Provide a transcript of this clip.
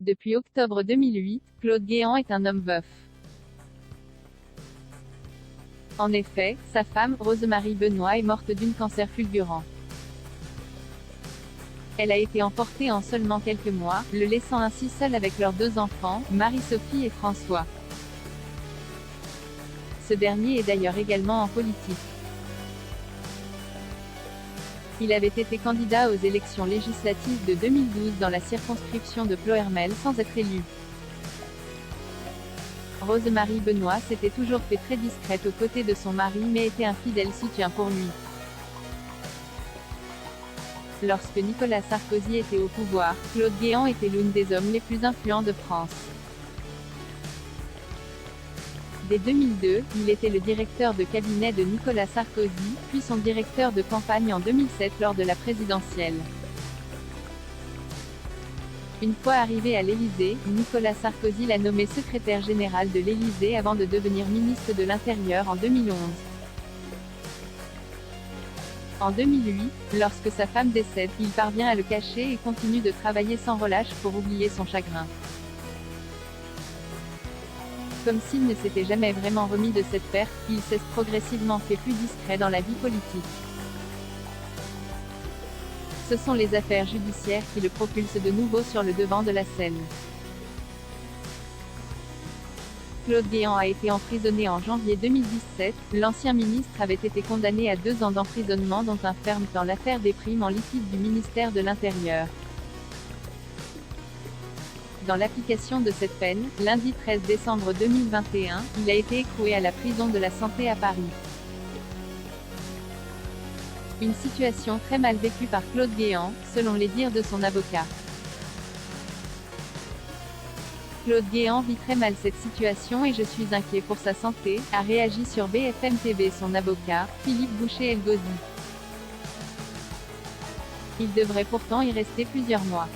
Depuis octobre 2008, Claude Guéant est un homme veuf. En effet, sa femme, Rose-Marie Benoît, est morte d'un cancer fulgurant. Elle a été emportée en seulement quelques mois, le laissant ainsi seul avec leurs 2 enfants, Marie-Sophie et François. Ce dernier est d'ailleurs également en politique. Il avait été candidat aux élections législatives de 2012 dans la circonscription de Ploërmel sans être élu. Rose-Marie Benoît s'était toujours fait très discrète aux côtés de son mari mais était un fidèle soutien pour lui. Lorsque Nicolas Sarkozy était au pouvoir, Claude Guéant était l'un des hommes les plus influents de France. Dès 2002, il était le directeur de cabinet de Nicolas Sarkozy, puis son directeur de campagne en 2007 lors de la présidentielle. Une fois arrivé à l'Élysée, Nicolas Sarkozy l'a nommé secrétaire général de l'Élysée avant de devenir ministre de l'Intérieur en 2011. En 2008, lorsque sa femme décède, il parvient à le cacher et continue de travailler sans relâche pour oublier son chagrin. Comme s'il ne s'était jamais vraiment remis de cette perte, il s'est progressivement fait plus discret dans la vie politique. Ce sont les affaires judiciaires qui le propulsent de nouveau sur le devant de la scène. Claude Guéant a été emprisonné en janvier 2017, l'ancien ministre avait été condamné à 2 ans d'emprisonnement dont un ferme dans l'affaire des primes en liquide du ministère de l'Intérieur. Dans l'application de cette peine, lundi 13 décembre 2021, il a été écroué à la prison de la Santé à Paris. Une situation très mal vécue par Claude Guéant, selon les dires de son avocat. Claude Guéant vit très mal cette situation et je suis inquiet pour sa santé, a réagi sur BFM TV son avocat, Philippe Boucher-Elgozi. Il devrait pourtant y rester plusieurs mois.